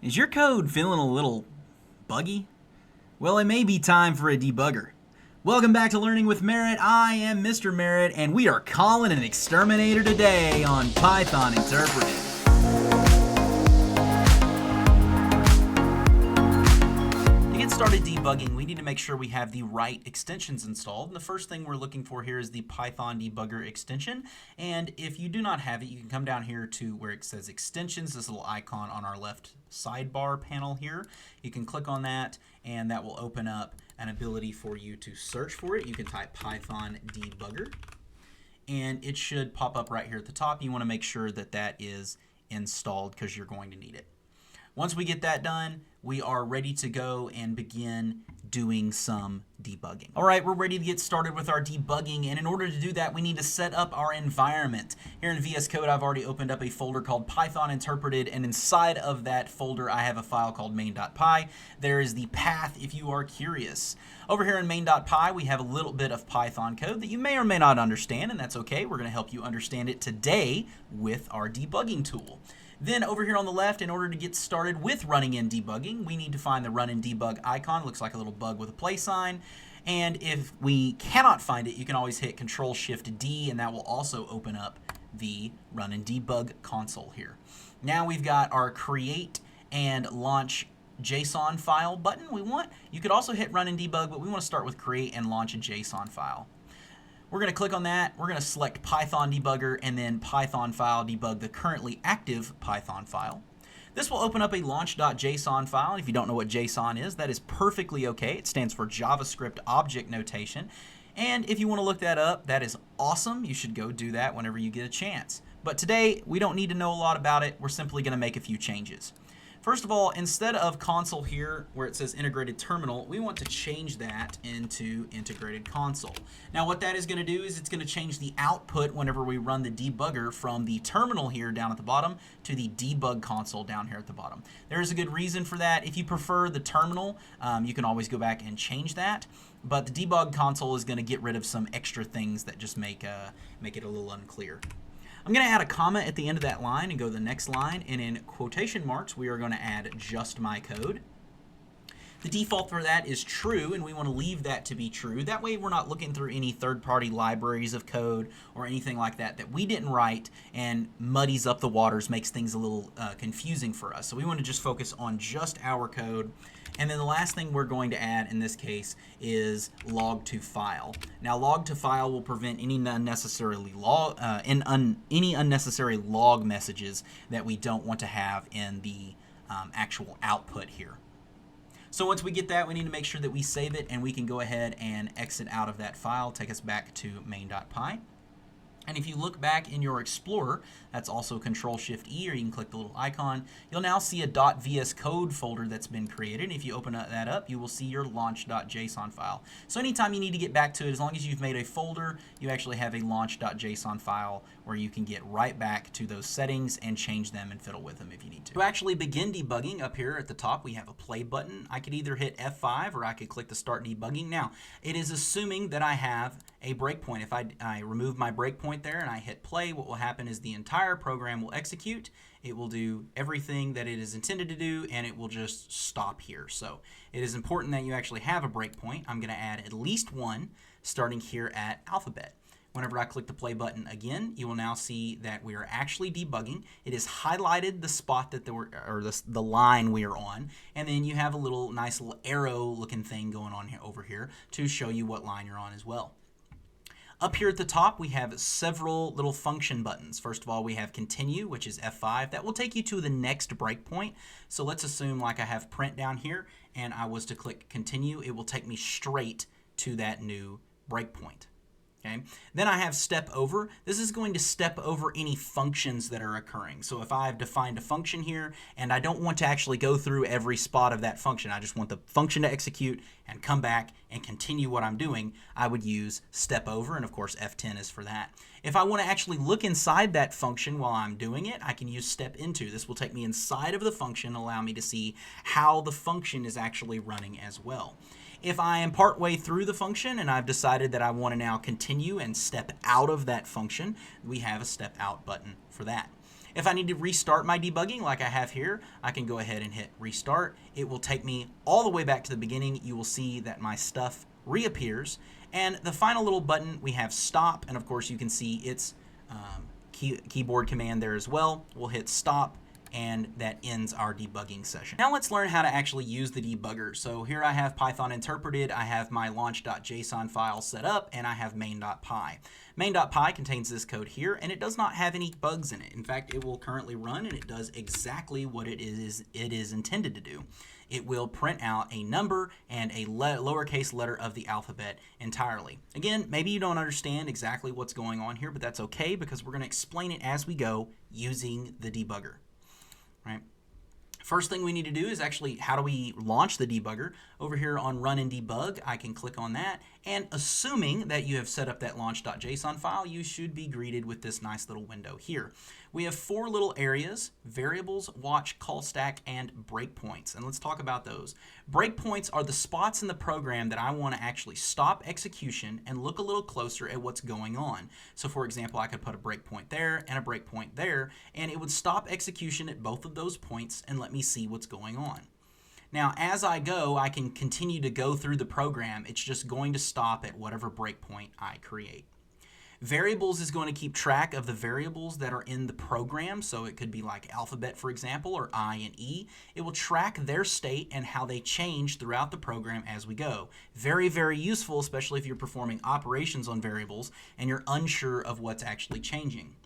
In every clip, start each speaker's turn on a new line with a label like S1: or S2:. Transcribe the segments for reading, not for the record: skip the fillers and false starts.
S1: Is your code feeling a little buggy? Well, it may be time for a debugger. Welcome back to Learning with Merritt. I am Mr. Merritt, and we are calling an exterminator today on Python Interpreted. To get started debugging, we need to make sure we have the right extensions installed. And the first thing we're looking for here is the Python Debugger Extension. And if you do not have it, you can come down here to where it says Extensions, this little icon on our left sidebar panel here. You can click on that, and that will open up an ability for you to search for it. You can type Python Debugger, and it should pop up right here at the top. You want to make sure that that is installed because you're going to need it. Once we get that done, we are ready to go and begin doing some debugging. All right, we're ready to get started with our debugging, and in order to do that, we need to set up our environment. Here in VS Code, I've already opened up a folder called Python Interpreted, and inside of that folder, I have a file called main.py. There is the path if you are curious. Over here in main.py, we have a little bit of Python code that you may or may not understand, and that's okay. We're going to help you understand it today with our debugging tool. Then over here on the left, in order to get started with running and debugging, we need to find the run and debug icon. It looks like a little bug with a play sign. And if we cannot find it, you can always hit Control-Shift-D, and that will also open up the run and debug console here. Now we've got our create and launch JSON file button you could also hit run and debug, but we want to start with create and launch a JSON file. We're going to click on that. We're going to select Python Debugger and then Python file debug the currently active Python file. This will open up a launch.json file. If you don't know what JSON is, that is perfectly okay. It stands for JavaScript Object Notation. And if you want to look that up, that is awesome. You should go do that whenever you get a chance. But today, we don't need to know a lot about it. We're simply going to make a few changes. First of all, instead of console here where it says integrated terminal, we want to change that into integrated console. Now what that is going to do is it's going to change the output whenever we run the debugger from the terminal here down at the bottom to the debug console down here at the bottom. There is a good reason for that. If you prefer the terminal, you can always go back and change that. But the debug console is going to get rid of some extra things that just make it a little unclear. I'm going to add a comma at the end of that line and go to the next line, and in quotation marks we are going to add just my code. The default for that is true, and we want to leave that to be true. That way we're not looking through any third-party libraries of code or anything like that that we didn't write and muddies up the waters, makes things a little confusing for us. So we want to just focus on just our code. And then the last thing we're going to add in this case is log to file. Now log to file will prevent any unnecessary log messages that we don't want to have in the actual output here. So once we get that, we need to make sure that we save it, and we can go ahead and exit out of that file, take us back to main.py. And if you look back in your Explorer, that's also Control-Shift-E, or you can click the little icon, you'll now see a .vs code folder that's been created. If you open that up, you will see your launch.json file. So anytime you need to get back to it, as long as you've made a folder, you actually have a launch.json file where you can get right back to those settings and change them and fiddle with them if you need to. To actually begin debugging, up here at the top, we have a play button. I could either hit F5 or I could click the start debugging. Now, it is assuming that I have a breakpoint. If I remove my breakpoint there and I hit play, what will happen is the entire program will execute. It will do everything that it is intended to do, and it will just stop here. So it is important that you actually have a breakpoint. I'm going to add at least one starting here at alphabet. Whenever I click the play button again, you will now see that we are actually debugging. It is highlighted the spot that the line we are on, and then you have a nice little arrow looking thing going on here, over here to show you what line you're on as well. Up here at the top, we have several little function buttons. First of all, we have continue, which is F5. That will take you to the next breakpoint. So let's assume like I have print down here, and I was to click continue. It will take me straight to that new breakpoint. Okay. Then I have step over. This is going to step over any functions that are occurring. So if I've defined a function here and I don't want to actually go through every spot of that function, I just want the function to execute and come back and continue what I'm doing, I would use step over, and of course F10 is for that. If I want to actually look inside that function while I'm doing it, I can use step into. This will take me inside of the function, allow me to see how the function is actually running as well. If I am partway through the function and I've decided that I want to now continue and step out of that function, we have a step out button for that. If I need to restart my debugging like I have here, I can go ahead and hit restart. It will take me all the way back to the beginning. You will see that my stuff reappears. And the final little button, we have stop, and of course you can see its keyboard command there as well. We'll hit stop, and that ends our debugging session. Now let's learn how to actually use the debugger. So here I have Python interpreted, I have my launch.json file set up, and I have main.py. Main.py contains this code here, and it does not have any bugs in it. In fact, it will currently run, and it does exactly what it is intended to do. It will print out a number and a lowercase letter of the alphabet entirely. Again, maybe you don't understand exactly what's going on here, but that's okay because we're going to explain it as we go using the debugger. Right? First thing we need to do is actually, how do we launch the debugger? Over here on Run and Debug, I can click on that, and assuming that you have set up that launch.json file, you should be greeted with this nice little window here. We have 4 little areas: variables, watch, call stack, and breakpoints. And let's talk about those. Breakpoints are the spots in the program that I want to actually stop execution and look a little closer at what's going on. So for example, I could put a breakpoint there and a breakpoint there, and it would stop execution at both of those points and let me see what's going on. Now, as I go, I can continue to go through the program. It's just going to stop at whatever breakpoint I create. Variables is going to keep track of the variables that are in the program. So it could be like alphabet, for example, or I and E. It will track their state and how they change throughout the program as we go. Very, very useful, especially if you're performing operations on variables and you're unsure of what's actually changing.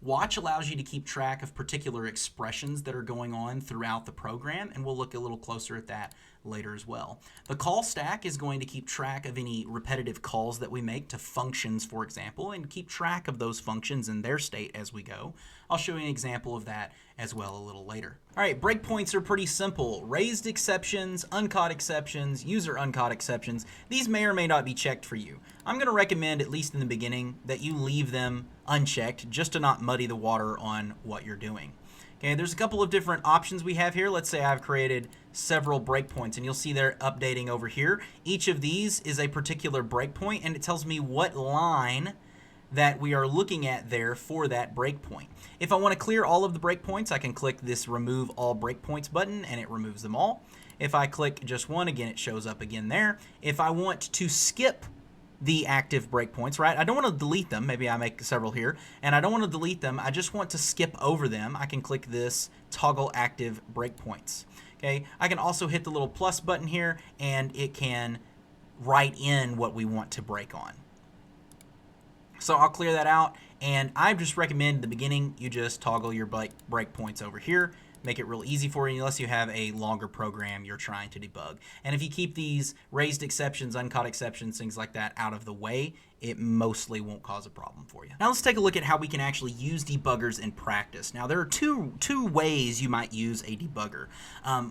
S1: Watch allows you to keep track of particular expressions that are going on throughout the program, and we'll look a little closer at that later as well. The call stack is going to keep track of any repetitive calls that we make to functions, for example, and keep track of those functions and their state as we go. I'll show you an example of that as well a little later. All right, breakpoints are pretty simple. Raised exceptions, uncaught exceptions, user uncaught exceptions. These may or may not be checked for you. I'm going to recommend, at least in the beginning, that you leave them unchecked just to not muddy the water on what you're doing. Okay, there's a couple of different options we have here. Let's say I've created several breakpoints, and you'll see they're updating over here. Each of these is a particular breakpoint, and it tells me what line that we are looking at there for that breakpoint. If I want to clear all of the breakpoints, I can click this Remove All Breakpoints button, and it removes them all. If I click just one, again, it shows up again there. If I want to skip the active breakpoints, right? I don't want to delete them. Maybe I make several here, and I don't want to delete them. I just want to skip over them. I can click this Toggle Active Breakpoints. Okay, I can also hit the little plus button here, and it can write in what we want to break on. So I'll clear that out, and I just recommend at the beginning you just toggle your breakpoints over here. Make it real easy for you unless you have a longer program you're trying to debug. And if you keep these raised exceptions, uncaught exceptions, things like that out of the way, it mostly won't cause a problem for you. Now let's take a look at how we can actually use debuggers in practice. Now there are two ways you might use a debugger.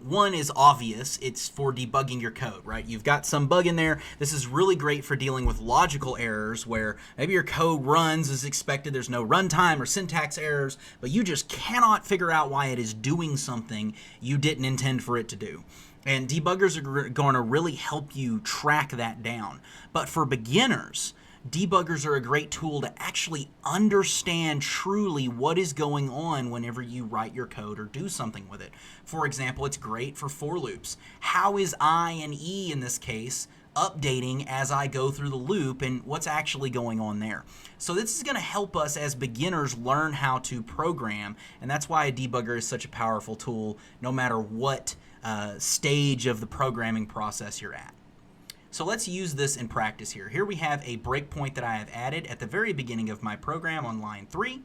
S1: One is obvious. It's for debugging your code, right? You've got some bug in there. This is really great for dealing with logical errors where maybe your code runs as expected. There's no runtime or syntax errors, but you just cannot figure out why it is doing something you didn't intend for it to do. And debuggers are going to really help you track that down. But for beginners, debuggers are a great tool to actually understand truly what is going on whenever you write your code or do something with it. For example, it's great for for loops. How is I and E in this case updating as I go through the loop, and what's actually going on there? So this is going to help us as beginners learn how to program, and that's why a debugger is such a powerful tool no matter what stage of the programming process you're at. So let's use this in practice here. Here we have a breakpoint that I have added at the very beginning of my program on line 3.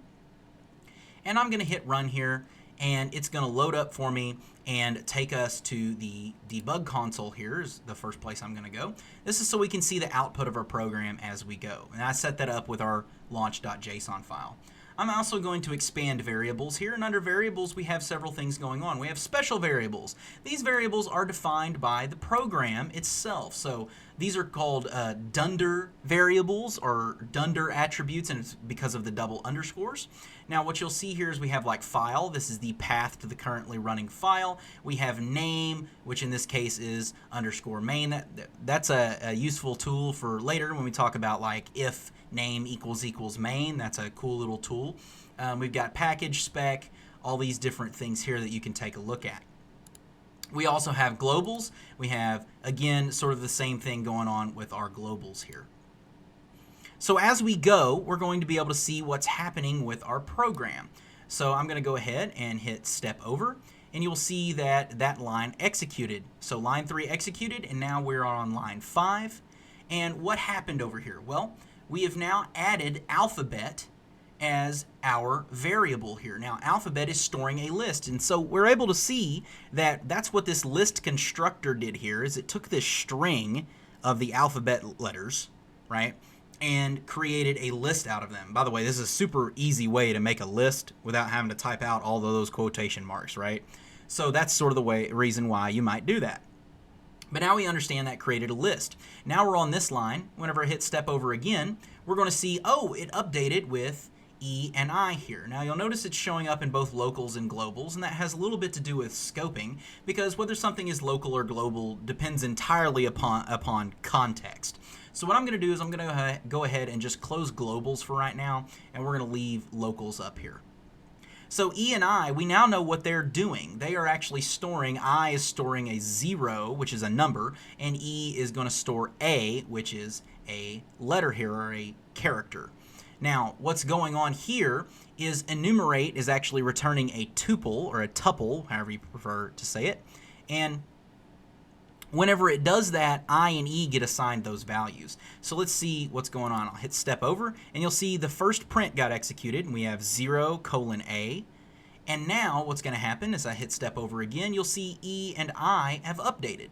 S1: And I'm going to hit run here, and it's going to load up for me and take us to the debug console. Here is the first place I'm going to go. This is so we can see the output of our program as we go. And I set that up with our launch.json file. I'm also going to expand variables here, and under variables we have several things going on. We have special variables. These variables are defined by the program itself. So these are called dunder variables or dunder attributes, and it's because of the double underscores. Now what you'll see here is we have like file. This is the path to the currently running file. We have name, which in this case is _main. That's a useful tool for later when we talk about like if name equals main. That's a cool little tool. We've got package, spec, all these different things here that you can take a look at. We also have globals. We have, again, sort of the same thing going on with our globals here. So as we go, we're going to be able to see what's happening with our program. So I'm going to go ahead and hit step over, and you'll see that that line executed. So line 3 executed, and now we're on line 5. And what happened over here? Well, we have now added alphabet as our variable here. Now, alphabet is storing a list, and so we're able to see that that's what this list constructor did here, is it took this string of the alphabet letters, right, and created a list out of them. By the way, this is a super easy way to make a list without having to type out all of those quotation marks, right? So that's sort of the reason why you might do that. But now we understand that created a list. Now we're on this line. Whenever I hit step over again, we're going to see, oh, it updated with E and I here. Now you'll notice it's showing up in both locals and globals, and that has a little bit to do with scoping, because whether something is local or global depends entirely upon context. So what I'm going to do is I'm going to go ahead and just close globals for right now, and we're going to leave locals up here. So E and I, we now know what they're doing. They are actually storing, I is storing a 0, which is a number, and E is going to store A, which is a letter here, or a character. Now, what's going on here is enumerate is actually returning a tuple, or a tuple, however you prefer to say it, and whenever it does that, I and E get assigned those values. So let's see what's going on. I'll hit step over, and you'll see the first print got executed, and we have 0:A. And now what's going to happen is I hit step over again, you'll see E and I have updated.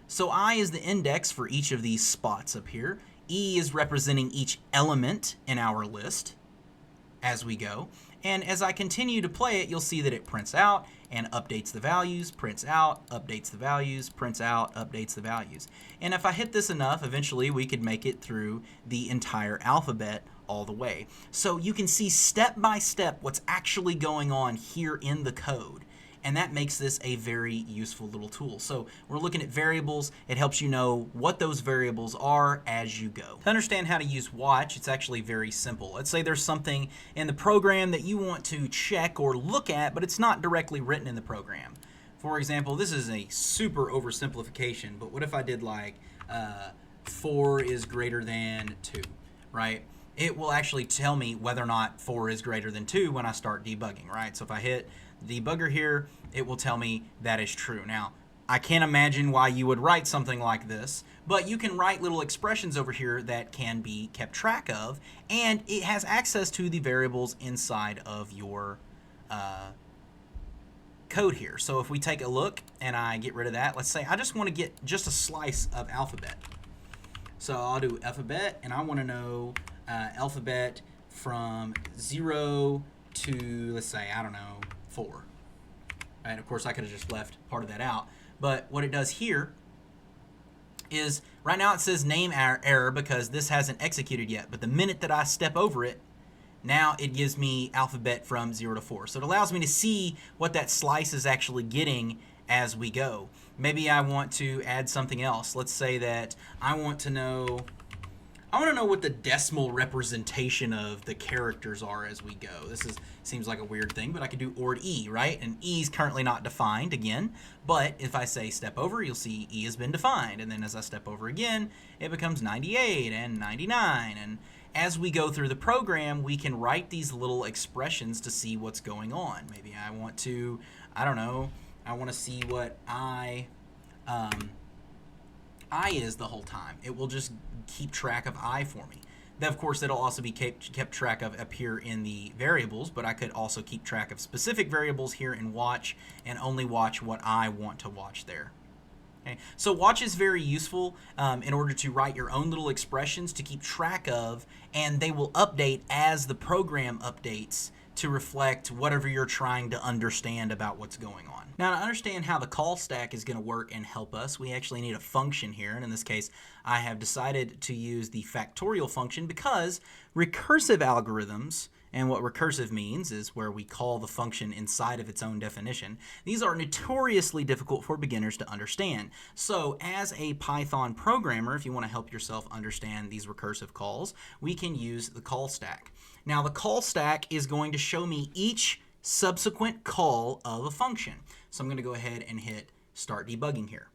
S1: So I is the index for each of these spots up here. E is representing each element in our list as we go. And as I continue to play it, you'll see that it prints out and updates the values, prints out, updates the values, prints out, updates the values. And if I hit this enough, eventually we could make it through the entire alphabet all the way. So you can see step by step what's actually going on here in the code. And that makes this a very useful little tool. So we're looking at variables. It helps you know what those variables are as you go. To understand how to use watch, it's actually very simple. Let's say there's something in the program that you want to check or look at, but it's not directly written in the program. For example, this is a super oversimplification, but what if I did like 4 is greater than 2, right? It will actually tell me whether or not 4 is greater than 2 when I start debugging, right? So if I hit the debugger here, it will tell me that is true. Now, I can't imagine why you would write something like this, but you can write little expressions over here that can be kept track of, and it has access to the variables inside of your code here. So if we take a look and I get rid of that, let's say I just want to get just a slice of alphabet. So I'll do alphabet, and I want to know alphabet from 0 to, let's say, I don't know, 4. And of course I could have just left part of that out, but what it does here is right now it says name error because this hasn't executed yet, but the minute that I step over it, now it gives me alphabet from 0 to 4. So it allows me to see what that slice is actually getting as we go. Maybe I want to add something else. Let's say that I want to know what the decimal representation of the characters are as we go. This seems like a weird thing, but I could do ORD E, right? And E is currently not defined again, but if I say step over, you'll see E has been defined. And then as I step over again, it becomes 98 and 99. And as we go through the program, we can write these little expressions to see what's going on. Maybe I want to, I don't know, I want to see what I is the whole time. It will just keep track of I for me. Then, of course, it'll also be kept track of up here in the variables, but I could also keep track of specific variables here in watch and only watch what I want to watch there. Okay. So watch is very useful in order to write your own little expressions to keep track of, and they will update as the program updates to reflect whatever you're trying to understand about what's going on. Now, to understand how the call stack is going to work and help us, we actually need a function here, and in this case I have decided to use the factorial function because recursive algorithms And what recursive means is where we call the function inside of its own definition. These are notoriously difficult for beginners to understand. So as a Python programmer, if you want to help yourself understand these recursive calls, we can use the call stack. Now the call stack is going to show me each subsequent call of a function. So I'm going to go ahead and hit Start Debugging here.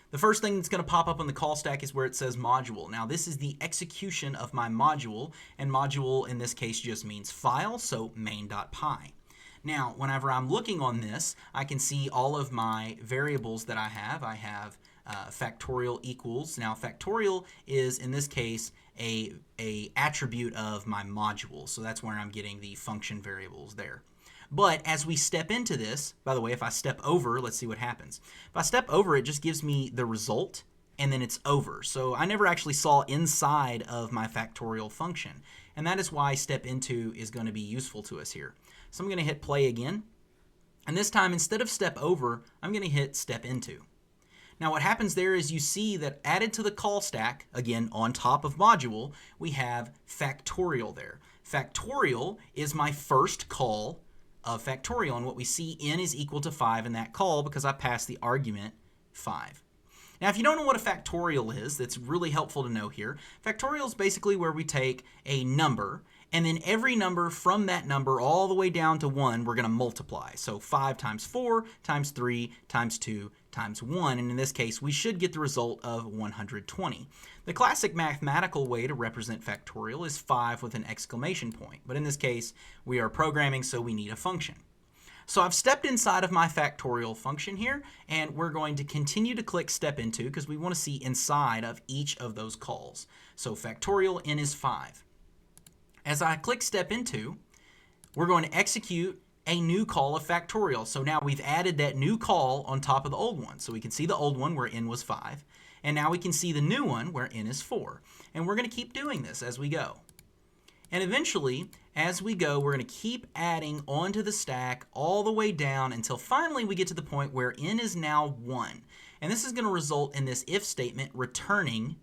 S1: The first thing that's going to pop up on the call stack is where it says module. Now this is the execution of my module, and module in this case just means file, so main.py. Now whenever I'm looking on this, I can see all of my variables that I have. I have factorial equals. Now factorial is in this case a attribute of my module, so that's where I'm getting the function variables there. But as we step into this, by the way, if I step over, let's see what happens. If I step over, it just gives me the result, and then it's over. So I never actually saw inside of my factorial function. And that is why step into is going to be useful to us here. So I'm going to hit play again. And this time, instead of step over, I'm going to hit step into. Now what happens there is you see that added to the call stack, again on top of module, we have factorial there. Factorial is my first call of factorial, and what we see n is equal to 5 in that call because I passed the argument 5. Now if you don't know what a factorial is, that's really helpful to know here. Factorial is basically where we take a number and then every number from that number all the way down to 1 we're going to multiply. So 5 times 4 times 3 times 2 times 1, and in this case we should get the result of 120. The classic mathematical way to represent factorial is 5 with an exclamation point, but in this case we are programming, so we need a function. So I've stepped inside of my factorial function here, and we're going to continue to click step into because we want to see inside of each of those calls. So factorial n is 5. As I click step into, we're going to execute a new call of factorial. So now we've added that new call on top of the old one. So we can see the old one where n was 5, and now we can see the new one where n is 4. And we're going to keep doing this as we go. And eventually, as we go, we're going to keep adding onto the stack all the way down until finally we get to the point where n is now 1. And this is going to result in this if statement returning,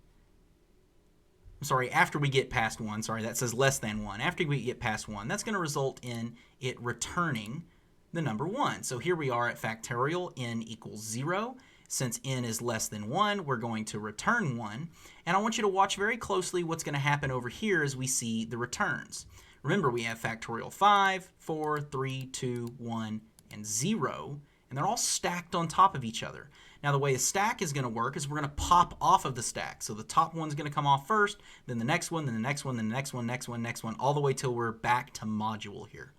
S1: after we get past 1, that says less than 1. After we get past 1, that's going to result in it returning the number 1. So here we are at factorial n equals 0. Since n is less than 1, we're going to return 1. And I want you to watch very closely what's going to happen over here as we see the returns. Remember, we have factorial 5, 4, 3, 2, 1, and 0. And they're all stacked on top of each other. Now the way a stack is going to work is we're going to pop off of the stack. So the top one's going to come off first, then the next one, then the next one, then the next one, next one, next one, all the way till we're back to module here.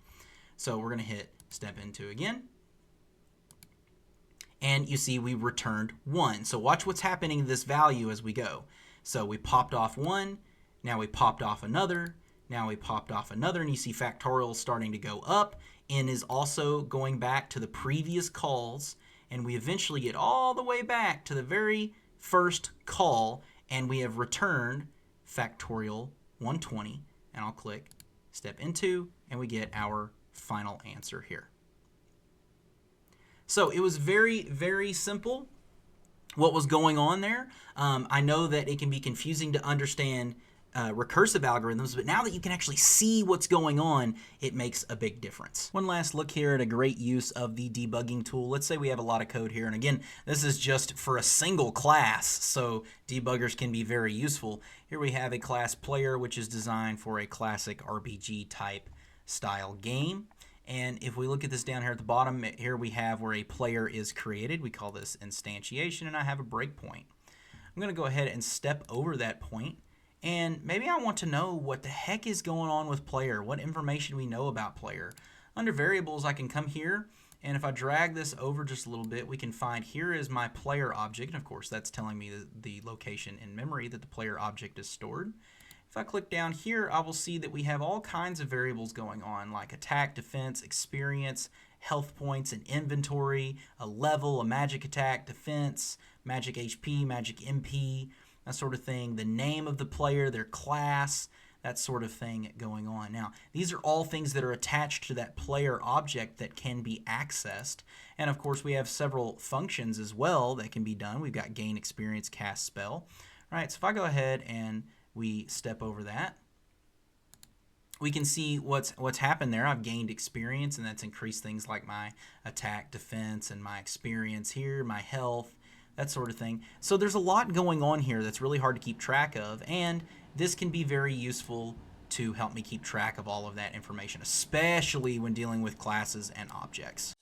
S1: So we're going to hit step into again. And you see we returned 1. So watch what's happening to this value as we go. So we popped off 1, now we popped off another, now we popped off another, and you see factorial starting to go up. N is also going back to the previous calls, and we eventually get all the way back to the very first call, and we have returned factorial 120, and I'll click step into, and we get our final answer here. So it was very, very simple what was going on there. I know that it can be confusing to understand recursive algorithms, but now that you can actually see what's going on, it makes a big difference. One last look here at a great use of the debugging tool. Let's say we have a lot of code here, and again, this is just for a single class, so debuggers can be very useful. Here we have a class player, which is designed for a classic RPG type style game. And if we look at this down here at the bottom, here we have where a player is created. We call this instantiation, and I have a breakpoint. I'm going to go ahead and step over that point, and maybe I want to know what the heck is going on with player, what information we know about player. Under variables, I can come here, and if I drag this over just a little bit, we can find here is my player object, and of course that's telling me the location in memory that the player object is stored. If I click down here, I will see that we have all kinds of variables going on, like attack, defense, experience, health points, and inventory, a level, a magic attack, defense, magic HP, magic MP, that sort of thing, the name of the player, their class, that sort of thing going on. Now, these are all things that are attached to that player object that can be accessed. And of course, we have several functions as well that can be done. We've got gain experience, cast spell. All right, so if I go ahead and we step over that, we can see what's happened there. I've gained experience, and that's increased things like my attack, defense, and my experience here, my health, that sort of thing. So there's a lot going on here that's really hard to keep track of, and this can be very useful to help me keep track of all of that information, especially when dealing with classes and objects.